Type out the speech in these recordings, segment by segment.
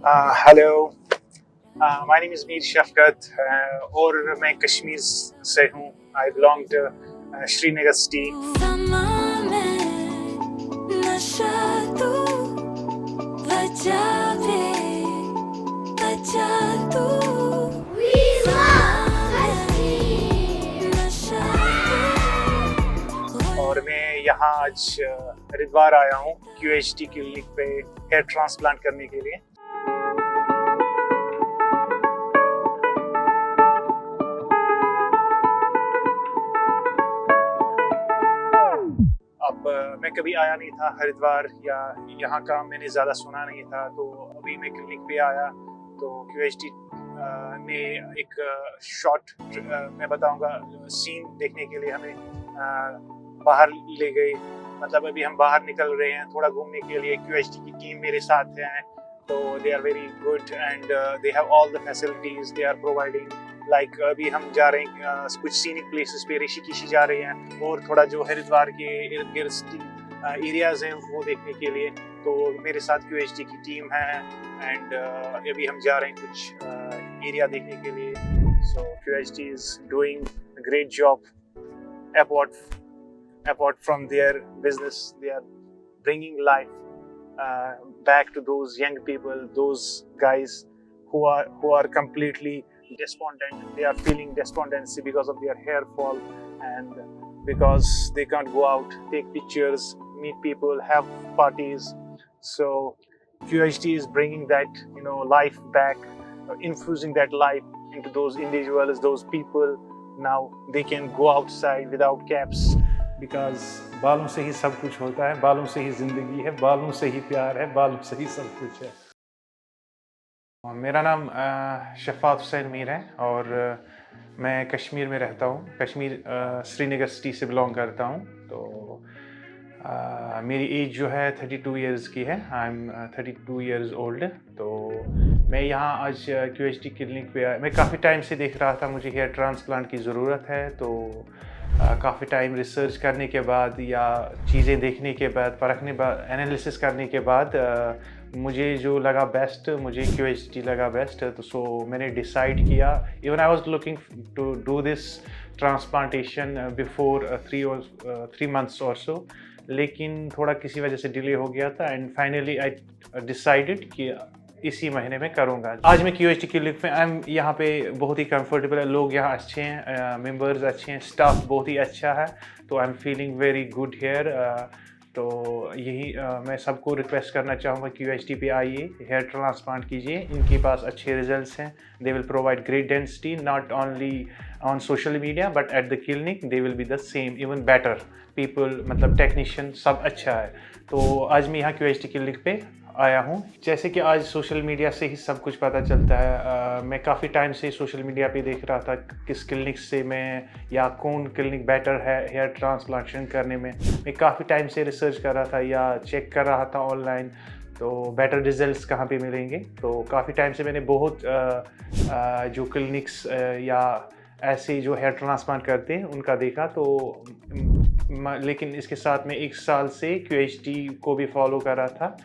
Hello, my name is Mir Shafqat और मैं कश्मीर से हूँ। I belong to Srinagar city. और मैं यहाँ आज हरिद्वार आया हूँ QHT क्लिनिक पे हेयर ट्रांसप्लांट करने के लिए। अब मैं कभी आया नहीं था हरिद्वार, या यहाँ का मैंने ज़्यादा सुना नहीं था, तो अभी मैं क्लिनिक पे आया तो QHT ने एक शॉर्ट मैं बताऊंगा सीन देखने के लिए हमें बाहर ले गए। मतलब अभी हम बाहर निकल रहे हैं थोड़ा घूमने के लिए। QHT की टीम मेरे साथ है, तो they are very good and they have all the facilities they are providing. Like अभी हम जा रहे हैं कुछ सीनिक प्लेसेस पे, ऋषिकेश जा रहे हैं और थोड़ा जो हरिद्वार के इर्द गिर्द एरियाज हैं वो देखने के लिए। तो मेरे साथ QHT की टीम है एंड अभी हम जा रहे हैं कुछ एरिया देखने के लिए। सो QHT is doing a great job. Apart from their business, they are bringing life back to those young people, those guys who are completely despondent. They are feeling despondency because of their hair fall and because they can't go out, take pictures, meet people, have parties. So QHT is bringing that, life back, infusing that life into those individuals, those people. Now they can go outside without caps. Because बालों से ही सब कुछ होता है, बालों से ही ज़िंदगी है, बालों से ही प्यार है, बालों से ही सब कुछ है। मेरा नाम शफ़ात हुसैन मीर है और मैं कश्मीर में रहता हूँ। कश्मीर श्रीनगर सिटी से बिलोंग करता हूँ। तो मेरी एज जो है 32 इयर्स की है। I am 32 years old. तो मैं यहाँ आज QHT क्लिनिक पे आया। मैं काफ़ी टाइम से देख रहा था मुझे हेयर ट्रांसप्लांट की ज़रूरत है। तो काफ़ी टाइम रिसर्च करने के बाद या चीज़ें देखने के बाद, परखने बाद, एनालिसिस करने के बाद मुझे जो लगा बेस्ट, मुझे QHT लगा बेस्ट। तो सो मैंने डिसाइड किया। Even I was looking to do this transplantation before 3 months और सो, लेकिन थोड़ा किसी वजह से डिले हो गया था एंड फाइनली आई डिसाइडेड कि इसी महीने में करूँगा। आज मैं QHT क्लिनिक में, आई एम यहाँ पे बहुत ही कंफर्टेबल है। लोग यहाँ अच्छे हैं, मेंबर्स अच्छे हैं, स्टाफ बहुत ही अच्छा है। तो I am feeling very good here. तो यही मैं सबको रिक्वेस्ट करना चाहूँगा, QHT पे आइए, हेयर ट्रांसप्लांट कीजिए। इनके पास अच्छे रिजल्ट्स हैं। They will provide great density, not only on social media but at the clinic they will be the same, even better. People, मतलब टेक्नीशियन सब अच्छा है। तो आज मैं यहाँ QHT क्लिनिक पे आया हूँ। जैसे कि आज सोशल मीडिया से ही सब कुछ पता चलता है। मैं काफ़ी टाइम से सोशल मीडिया पे देख रहा था किस क्लिनिक से मैं, या कौन क्लिनिक बेटर है हेयर ट्रांसप्लांटेशन करने में। मैं काफ़ी टाइम से रिसर्च कर रहा था या चेक कर रहा था ऑनलाइन, तो बेटर रिजल्ट्स कहाँ पे मिलेंगे। तो काफ़ी टाइम से मैंने बहुत जो क्लिनिक्स या ऐसे जो हेयर ट्रांसप्लांट करते हैं उनका देखा। तो लेकिन इसके साथ में 1 साल से QHT को भी फॉलो कर रहा था,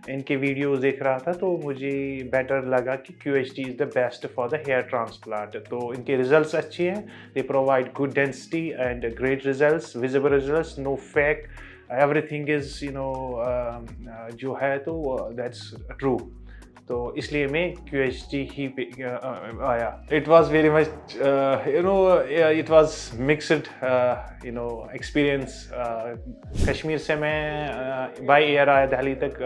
इनके वीडियोस देख रहा था। तो मुझे बेटर लगा कि QHT is the best for the hair transplant. तो इनके रिजल्ट्स अच्छे हैं। They provide good density and great results, visible results, no fake, everything is जो है तो दैट्स ट्रू। तो इसलिए मैं QHT ही पे आया। It was very much it was mixed experience. Kashmir से मैं बाय एयर आया दिल्ली तक।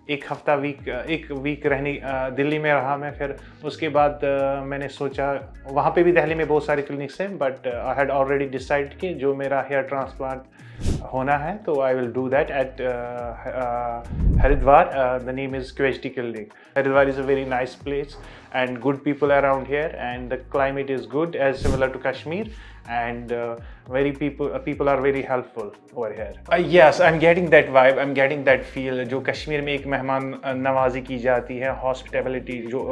एक वीक रहने दिल्ली में रहा मैं। फिर उसके बाद मैंने सोचा, वहाँ पे भी दिल्ली में बहुत सारे क्लिनिक्स हैं, but I had already decide कि जो मेरा हेयर ट्रांसप्लांट होना है तो I will do that at Haridwar. The name is QHT Clinic. Haridwar is a very nice place and good people around here, and the climate is good as similar to Kashmir, and people are very helpful over here. Yes, I'm getting that vibe, I'm getting that feel जो कश्मीर में एक मेहमान नवाजी की जाती है, hospitality जो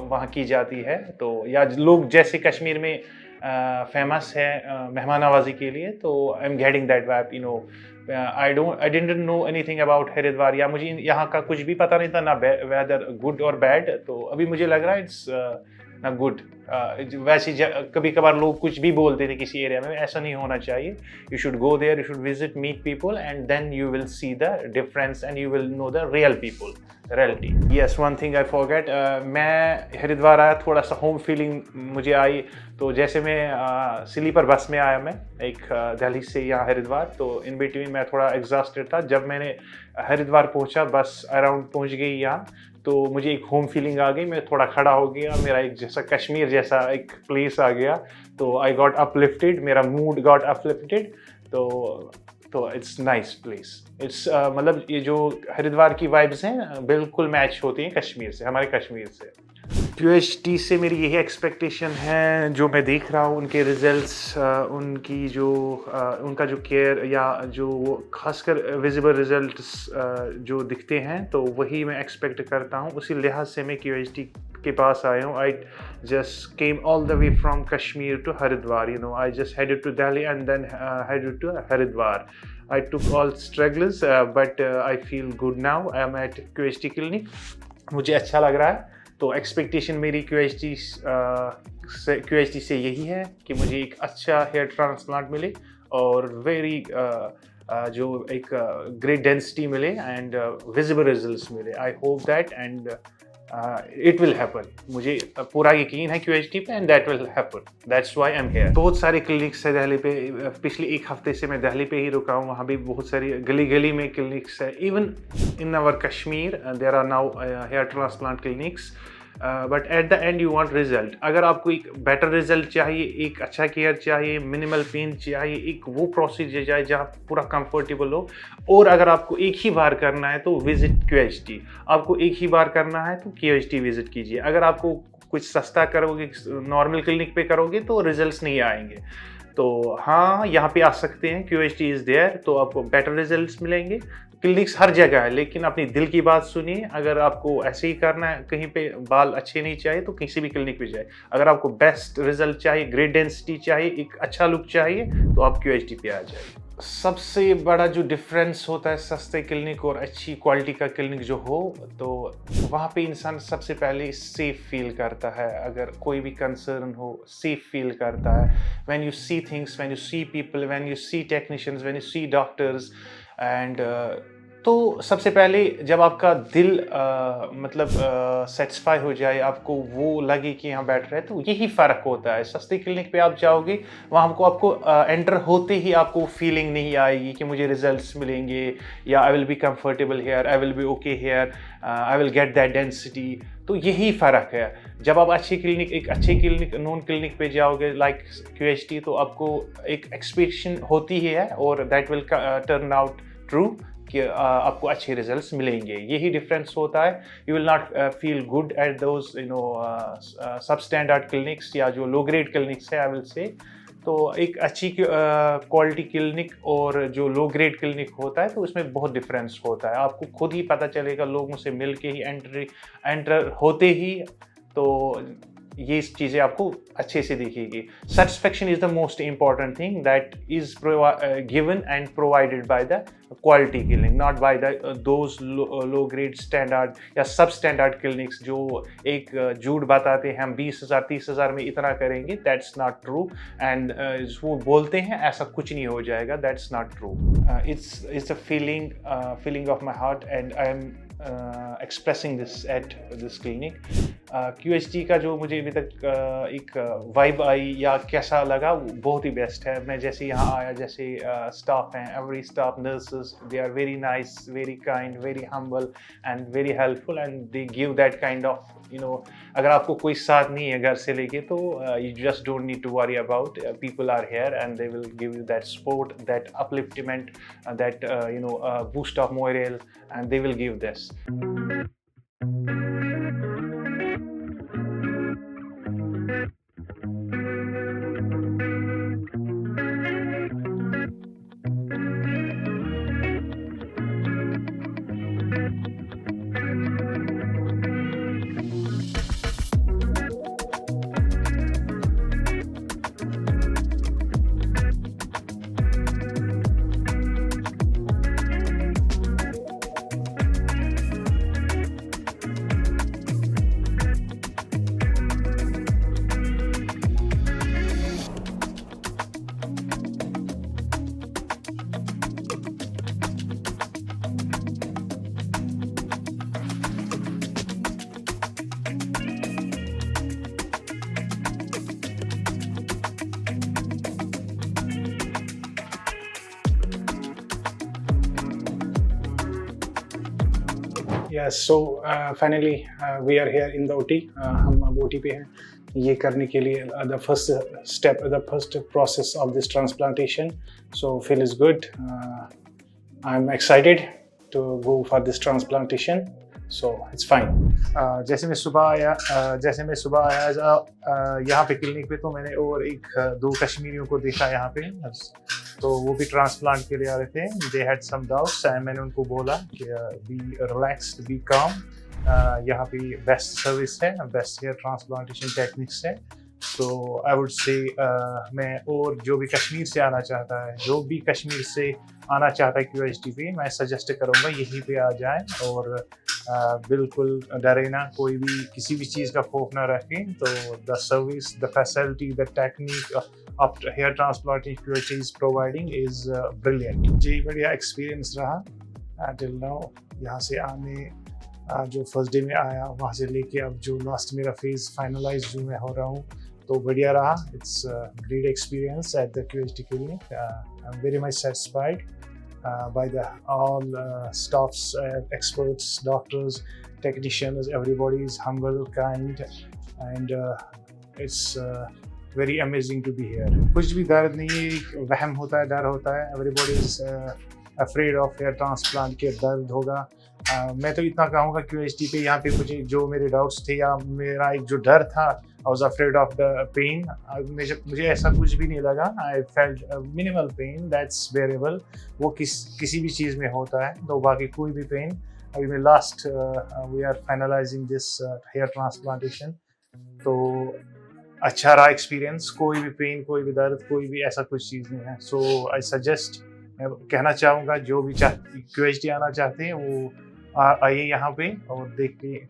वहाँ की जाती है। तो या लोग जैसे कश्मीर में फेमस है मेहमान नवाजी के लिए, तो I am getting that vibe, you know. I didn't know anything about Haridwar, या मुझे यहाँ का कुछ भी पता नहीं था, ना वेदर गुड और बैड। तो अभी मुझे लग रहा है इट्स ना गुड। वैसे कभी कभार लोग कुछ भी बोलते थे किसी एरिया में, ऐसा नहीं होना चाहिए। You should go there, you should visit, meet people, and then you will see the difference and you will know the real people, reality. Yes, one thing I forget, मैं हरिद्वार आया, थोड़ा सा होम फीलिंग मुझे आई। तो जैसे मैं sleeper bus में आया, मैं एक दिल्ली से यहाँ हरिद्वार, तो इन बिटवीन मैं थोड़ा एग्जॉस्टेड था। जब मैंने हरिद्वार पहुँचा, बस अराउंड पहुँच गई यहाँ, तो मुझे एक होम फीलिंग आ गई। मैं थोड़ा खड़ा हो गया, मेरा एक जैसा कश्मीर जैसा एक प्लेस आ गया। तो आई गॉट अपलिफ्टेड, मेरा मूड गॉट अपलिफ्टेड। तो इट्स नाइस प्लेस। इट्स मतलब ये जो हरिद्वार की वाइब्स हैं बिल्कुल मैच होती हैं कश्मीर से, हमारे कश्मीर से। QHT से मेरी यही एक्सपेक्टेशन है, जो मैं देख रहा हूँ उनके रिजल्ट्स, उनकी जो उनका जो केयर, या जो खासकर विजिबल रिजल्ट्स जो दिखते हैं, तो वही मैं एक्सपेक्ट करता हूँ। उसी लिहाज से मैं QHT के पास आया हूँ। I just came all the way from Kashmir to Haridwar, you know. I just headed to Delhi and then headed to Haridwar. I took all struggles, but I feel good now. I am at QHT clinic. मुझे अच्छा लग रहा है। तो expectation मेरी QHT से यही है कि मुझे एक अच्छा हेयर ट्रांसप्लांट मिले, और वेरी जो एक ग्रेट डेंसिटी मिले, एंड विजिबल रिजल्ट्स मिले। I hope that, and it will happen. मुझे पूरा यकीन है QHT पे, and that will happen. That's why I am here. बहुत सारे क्लिनिक्स है दिल्ली पे। पिछले एक हफ्ते से मैं दिल्ली पे ही रुका हूँ। वहाँ भी बहुत सारी गली गली में क्लिनिक्स है। Even in our Kashmir there are now hair transplant clinics, but at the end you want result. अगर आपको एक बेटर रिजल्ट चाहिए, एक अच्छा केयर चाहिए, मिनिमल पेन चाहिए, एक वो प्रोसीजर चाहिए जहाँ पूरा कंफर्टेबल हो, और अगर आपको एक ही बार करना है तो विजिट QHT। आपको एक ही बार करना है तो QHT विजिट कीजिए। अगर आपको कुछ सस्ता करोगे, नॉर्मल क्लिनिक पे करोगे, तो रिजल्ट्स नहीं आएंगे। तो हाँ, यहाँ पे आ सकते हैं, QHT इज़ देयर, तो आपको बेटर रिजल्ट्स मिलेंगे। क्लिनिक्स हर जगह है, लेकिन अपनी दिल की बात सुनिए। अगर आपको ऐसे ही करना है, कहीं पे बाल अच्छे नहीं चाहिए, तो किसी भी क्लिनिक पे जाए। अगर आपको बेस्ट रिजल्ट चाहिए, ग्रेट डेंसिटी चाहिए, एक अच्छा लुक चाहिए, तो आप QHT पे आ जाइए। सबसे बड़ा जो डिफरेंस होता है सस्ते क्लिनिक और अच्छी क्वालिटी का क्लिनिक जो हो, तो वहाँ पे इंसान सबसे पहले सेफ फील करता है। अगर कोई भी कंसर्न हो, सेफ फील करता है। When you see things, when you see people, when you see technicians, when you see doctors, and तो सबसे पहले जब आपका दिल मतलब सेटिस्फाई हो जाए, आपको वो लगे कि यहाँ बैठ रहे हैं, तो यही फ़र्क होता है। सस्ती क्लिनिक पे आप जाओगे, वहाँ आपको एंटर होते ही आपको फीलिंग नहीं आएगी कि मुझे रिजल्ट्स मिलेंगे, या I will be comfortable here, I will be okay here, I will get that density. तो यही फ़र्क है। जब आप एक अच्छी क्लिनिक, नॉन क्लिनिक पे जाओगे लाइक QHT, तो आपको एक एक्सपेक्टेशन होती ही है, और that will turn out true कि आपको अच्छे रिजल्ट्स मिलेंगे। यही डिफरेंस होता है। You will not feel good at those सब स्टैंडर्ड क्लिनिक्स, या जो लो ग्रेड क्लिनिक्स है, आई विल से। तो एक अच्छी क्वालिटी क्लिनिक और जो लो ग्रेड क्लिनिक होता है, तो उसमें बहुत डिफरेंस होता है। आपको खुद ही पता चलेगा, लोगों से मिल के ही, एंटर होते ही, तो ये चीज़ें आपको अच्छे से दिखेगी। Satisfaction is the most important thing that is given and provided by the quality clinic, not by those low grade standard या सब स्टैंडर्ड क्लिनिक्स जो एक झूठ बताते हैं, हम 20,000 30,000 में इतना करेंगे। That's not true. एंड वो बोलते हैं ऐसा कुछ नहीं हो जाएगा, that's not true. It's a feeling of my heart, and I am expressing this at this clinic. QHT का जो मुझे अभी तक एक वाइब आई या कैसा लगा, वो बहुत ही बेस्ट है। मैं जैसे यहाँ आया, जैसे स्टाफ हैं, every staff, nurses, they are very nice, very kind, very humble and very helpful, and they give that kind of, you know, अगर आपको कोई साथ नहीं है घर से लेके, तो you just don't need to worry about, people are here and they will give you that support, that upliftment, that boost of moral, and they will give this. Yes, so finally we are here in the OT. हम अब OT पे हैं. ये करने के लिए the first process of this transplantation. So Phil is good. I'm excited to go for this transplantation. So it's fine. जैसे मैं सुबह आया यहाँ पे क्लिनिक पे, तो मैंने और दो कश्मीरियों को देखा यहाँ पे, तो वो भी ट्रांसप्लांट के लिए आ रहे थे. They had some doubts and मैंने उनको बोला कि बी रिलैक्स्ड, बी काम. यहाँ पे बेस्ट सर्विस है, बेस्ट हेयर ट्रांसप्लांटेशन टेक्निक्स है. तो आई वुड से मैं और जो भी कश्मीर से आना चाहता है, जो भी कश्मीर से आना चाहता है QHT पे, मैं सजेस्ट करूँगा यहीं पे आ जाएं और बिल्कुल डरे ना, कोई भी किसी भी चीज़ का खौफ ना रखें. तो the service, the facility, the technique of hair transplantation QHT is providing is brilliant. जी बढ़िया एक्सपीरियंस रहा टिल नाउ. यहाँ से आने जो फर्स्ट डे में आया, वहाँ से लेके अब जो लास्ट मेरा फेज़ फाइनलाइज जो मैं हो रहा हूँ, तो बढ़िया रहा. It's great experience at the QHT clinic. I am very much satisfied by the all staffs, experts, doctors, technicians. Everybody is humble, kind, and it's very amazing to be here. कुछ भी दर्द नहीं है, वहम होता है, डर होता है. Everybody is afraid of hair transplant के दर्द होगा. मैं तो इतना कहूँगा QHT पे यहाँ पे मुझे जो मेरे डाउट्स थे या मेरा एक जो डर था, I was afraid of the pain. मुझे ऐसा कुछ भी नहीं लगा. I felt minimal pain, that's bearable. वो किसी भी चीज़ में होता है, तो बाकी कोई भी पेन. अभी मैं last we are finalizing this hair transplantation. तो अच्छा रहा एक्सपीरियंस. कोई भी पेन, कोई भी दर्द, कोई भी ऐसा कुछ चीज़ नहीं है. सो आई सजेस्ट, मैं कहना चाहूँगा जो भी QHT आना चाहते हैं वो आइए यहाँ पे और देखिए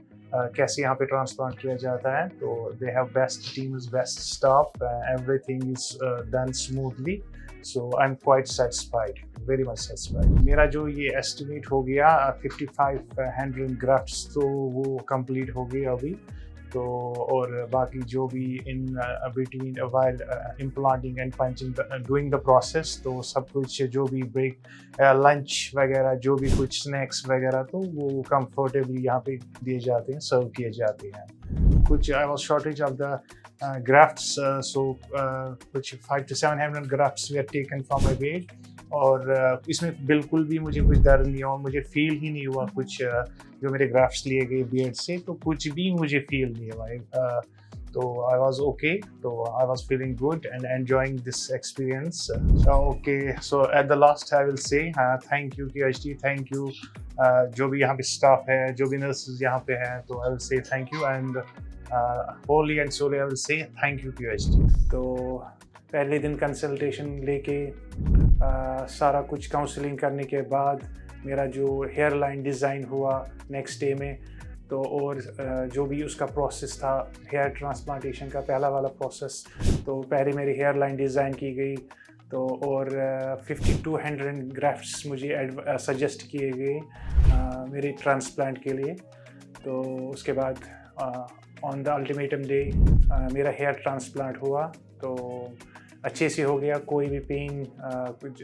कैसे यहाँ पे ट्रांसप्लांट किया जाता है. तो they have best teams, best staff, everything is done smoothly. So I am quite satisfied, very much satisfied. मेरा जो ये एस्टिमेट हो गया 5500 ग्राफ्ट्स, तो वो कंप्लीट हो गई अभी. तो और बाकी जो भी in between while implanting and punching doing the process, तो सब कुछ जो भी ब्रेक, लंच वगैरह, जो भी कुछ स्नैक्स वगैरह, तो वो कंफर्टेबली यहाँ पे दिए जाते हैं, सर्व किए जाते हैं. कुछ I was shortage of the grafts, so कुछ 500 to 700 grafts they are taken from my weight. और इसमें बिल्कुल भी मुझे कुछ दर्द नहीं हुआ, मुझे फील ही नहीं हुआ कुछ. जो मेरे ग्राफ्ट्स लिए गए बियर्ड से, तो कुछ भी मुझे फील नहीं हुआ. तो आई वाज ओके. तो I was feeling good and enjoying this experience. Okay, so at the last I will say thank you QHT, thank you जो भी यहाँ पे स्टाफ है, जो भी नर्सेज यहाँ पे हैं. तो I will say thank you and wholly and solely I will say thank you QHT. तो पहले दिन कंसल्टेशन लेके सारा कुछ काउंसलिंग करने के बाद मेरा जो हेयर लाइन डिज़ाइन हुआ नेक्स्ट डे में, तो और जो भी उसका प्रोसेस था हेयर ट्रांसप्लांटेशन का, पहला वाला प्रोसेस, तो पहले मेरी हेयर लाइन डिज़ाइन की गई. तो और 5200 ग्राफ्ट्स मुझे सजेस्ट किए गए मेरे ट्रांसप्लांट के लिए. तो उसके बाद ऑन द अल्टीमेटम डे मेरा हेयर ट्रांसप्लांट हुआ. तो अच्छे से हो गया. कोई भी पेन, कुछ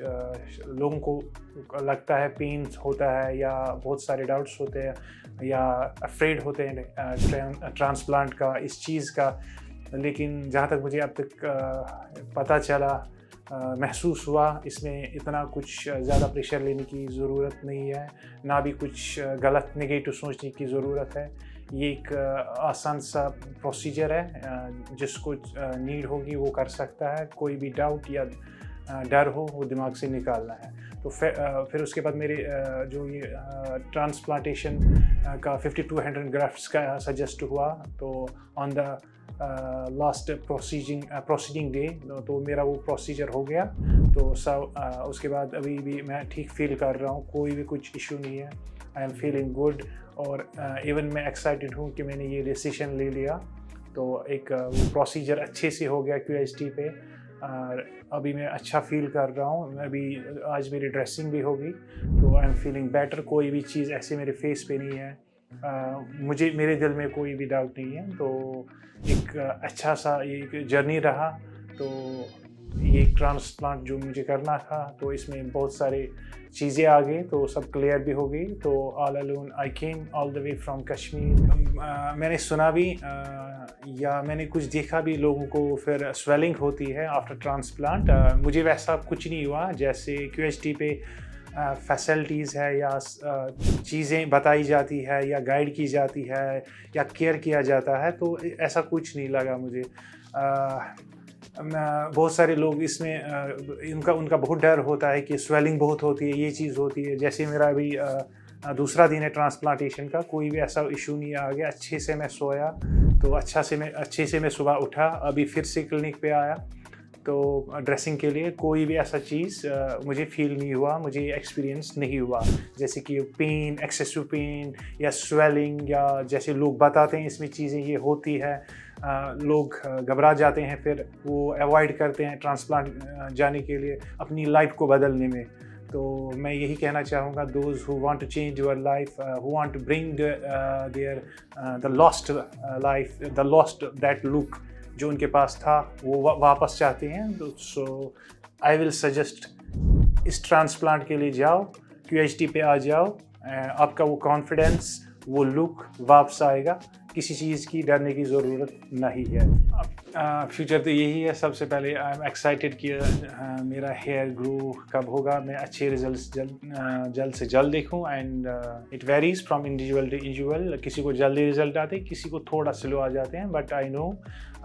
लोगों को लगता है पेन होता है या बहुत सारे डाउट्स होते हैं या अफ्रेड होते हैं ट्रांसप्लांट का, इस चीज़ का. लेकिन जहाँ तक मुझे अब तक पता चला, महसूस हुआ, इसमें इतना कुछ ज़्यादा प्रेशर लेने की ज़रूरत नहीं है, ना भी कुछ गलत नेगेटिव सोचने की ज़रूरत है. ये एक आसान सा प्रोसीजर है, जिसको नीड होगी वो कर सकता है. कोई भी डाउट या डर हो वो दिमाग से निकालना है. तो फिर उसके बाद मेरे जो ये ट्रांसप्लांटेशन का 5200 ग्राफ्ट्स का सजेस्ट हुआ. तो on the last proceeding day तो मेरा वो प्रोसीजर हो गया. तो सब उसके बाद अभी भी मैं ठीक फील कर रहा हूँ, कोई भी कुछ इशू नहीं है. आई एम फीलिंग गुड. और इवन मैं एक्साइटेड हूँ कि मैंने ये डिसीजन ले लिया. तो एक वो प्रोसीजर अच्छे से हो गया QHT पे. अभी मैं अच्छा फील कर रहा हूँ. अभी आज मेरी ड्रेसिंग भी होगी, तो आई एम फीलिंग बेटर. कोई भी चीज़ ऐसे मेरे फेस पे नहीं है. मेरे दिल में कोई भी डाउट नहीं है. तो एक अच्छा सा एक जर्नी रहा. तो ये ट्रांसप्लांट जो मुझे करना था, तो इसमें बहुत सारे चीज़ें आ गई, तो सब क्लियर भी हो गई। तो all alone I came all the way from Kashmir. मैंने सुना भी या मैंने कुछ देखा भी लोगों को फिर स्वेलिंग होती है आफ्टर ट्रांसप्लांट। मुझे वैसा कुछ नहीं हुआ जैसे QHT पे फैसिलिटीज़ है या चीज़ें बताई जाती है या गाइड की जाती है या केयर किया जाता है, तो ऐसा कुछ नहीं लगा मुझे। बहुत सारे लोग इसमें उनका बहुत डर होता है कि स्वेलिंग बहुत होती है, ये चीज़ होती है। जैसे मेरा अभी दूसरा दिन है ट्रांसप्लांटेशन का, कोई भी ऐसा इशू नहीं आ गया। अच्छे से मैं सोया, तो अच्छे से मैं सुबह उठा, अभी फिर से क्लिनिक पे आया तो ड्रेसिंग के लिए। कोई भी ऐसा चीज़ मुझे फील नहीं हुआ, मुझे एक्सपीरियंस नहीं हुआ जैसे कि पेन, एक्सेसिव पेन या स्वेलिंग, या जैसे लोग बताते हैं इसमें चीज़ें ये होती है। लोग घबरा जाते हैं, फिर वो अवॉइड करते हैं ट्रांसप्लांट जाने के लिए अपनी लाइफ को बदलने में। तो मैं यही कहना चाहूँगा, those who want to change your life, who want to bring there the lost life, the lost that look जो उनके पास था, वो वापस चाहते हैं, तो सो आई विल सजेस्ट इस ट्रांसप्लांट के लिए जाओ, QHT पे आ जाओ। आपका वो कॉन्फिडेंस, वो लुक वापस आएगा। किसी चीज़ की डरने की ज़रूरत नहीं है। फ्यूचर तो यही है। सबसे पहले आई एम एक्साइटेड कि मेरा हेयर ग्रो कब होगा, मैं अच्छे रिजल्ट्स जल्द से जल्द देखूं। And it varies from individual to individual. किसी को जल्दी रिजल्ट आते हैं, किसी को थोड़ा स्लो आ जाते हैं, but I know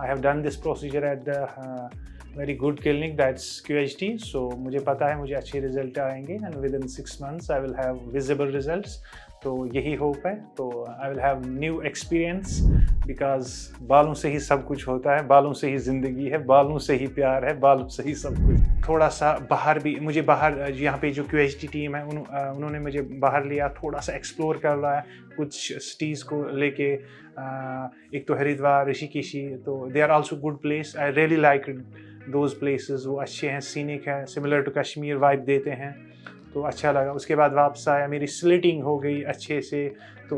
I have done this procedure at the very good clinic, that's QHT। सो मुझे पता है मुझे अच्छे रिजल्ट आएंगे and with in 6 months I will have visible results. तो यही होप है। तो I will have new experience, because बालों से ही सब कुछ होता है, बालों से ही ज़िंदगी है, बालों से ही प्यार है, बालों से ही सब कुछ। थोड़ा सा बाहर भी मुझे यहाँ पे जो QHT टीम है उन्होंने मुझे बाहर लिया, थोड़ा सा एक्सप्लोर कर रहा है कुछ सिटीज़ को लेके। एक तो हरिद्वार, ऋषिकेशी, तो they are also good place. I really like those places. वो अच्छे हैं, सीनिक है, सिमिलर टू कश्मीर वाइब देते हैं, तो अच्छा लगा। उसके बाद वापस आया, मेरी स्लिटिंग हो गई अच्छे से। तो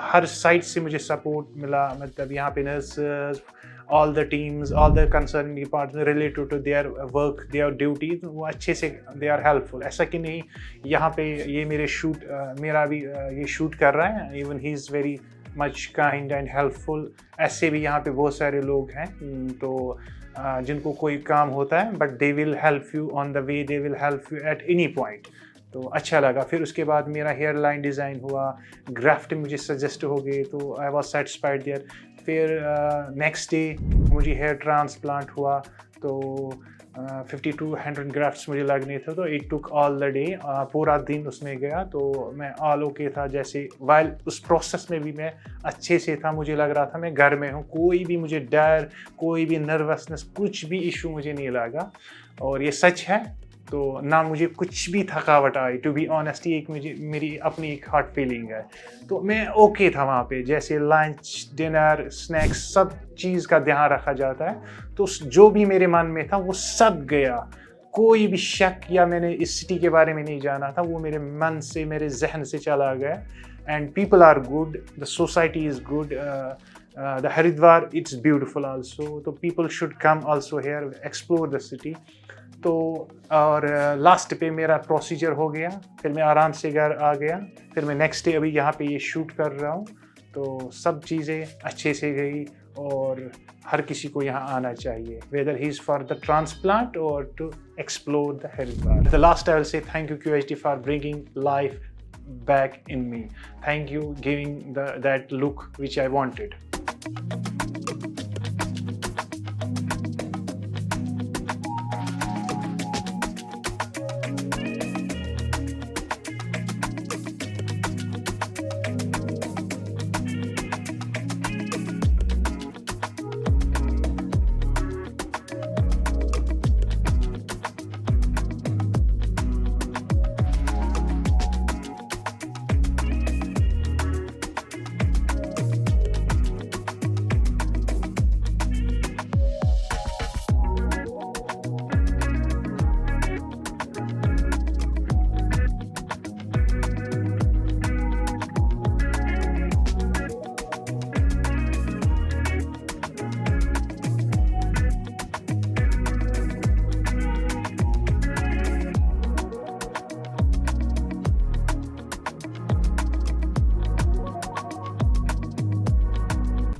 हर साइड से मुझे सपोर्ट मिला, मतलब यहाँ पे nurses, all the teams, all the concern department related to their work, their duty, वो अच्छे से दे आर हेल्पफुल। ऐसा कि नहीं यहाँ पे ये मेरा भी ये शूट कर रहा है, even he is very much kind and helpful. ऐसे भी यहाँ पे बहुत सारे लोग हैं तो जिनको कोई काम होता है, but they will help you on the way, they will help you at any point. तो अच्छा लगा। फिर उसके बाद मेरा हेयर लाइन डिज़ाइन हुआ, ग्राफ्ट मुझे सजेस्ट हो गए, तो आई वॉज सेटिस्फाइड देयर। फिर नेक्स्ट डे मुझे हेयर ट्रांसप्लांट हुआ, तो 50 to 100 ग्राफ्ट्स मुझे लगने थे, तो it took all the day, पूरा दिन उसमें गया। तो मैं ऑल ओके था, जैसे वाइल उस प्रोसेस में भी मैं अच्छे से था, मुझे लग रहा था मैं घर में हूँ, कोई भी मुझे डर, कोई भी नर्वसनेस, कुछ भी इशू मुझे नहीं लगा। और ये सच है, तो ना मुझे कुछ भी थकावट आई, टू बी ऑनेस्ट। एक मेरी अपनी एक हार्ट फीलिंग है, तो मैं ओके था वहाँ पे। जैसे लंच, डिनर, स्नैक्स, सब चीज़ का ध्यान रखा जाता है, तो जो भी मेरे मन में था वो सब गया। कोई भी शक या मैंने इस सिटी के बारे में नहीं जाना था, वो मेरे मन से, मेरे जहन से चला गया। And people are good, the society is good, the Haridwar it's beautiful also, तो people should come also here, explore the city. तो और लास्ट पे मेरा प्रोसीजर हो गया, फिर मैं आराम से घर आ गया। फिर मैं नेक्स्ट डे अभी यहाँ पे ये शूट कर रहा हूँ, तो सब चीज़ें अच्छे से गई। और हर किसी को यहाँ आना चाहिए, whether he is for the transplant और to explore the Haridwar. The last I will say thank you QHT for bringing life back in me. Thank you giving that look which I wanted.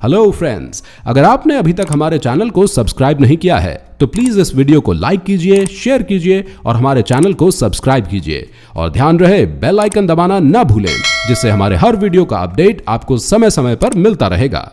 Hello friends, अगर आपने अभी तक हमारे channel को subscribe नहीं किया है तो प्लीज इस वीडियो को लाइक कीजिए, शेयर कीजिए और हमारे चैनल को सब्सक्राइब कीजिए। और ध्यान रहे बेल आइकन दबाना ना भूलें, जिससे हमारे हर वीडियो का अपडेट आपको समय समय पर मिलता रहेगा।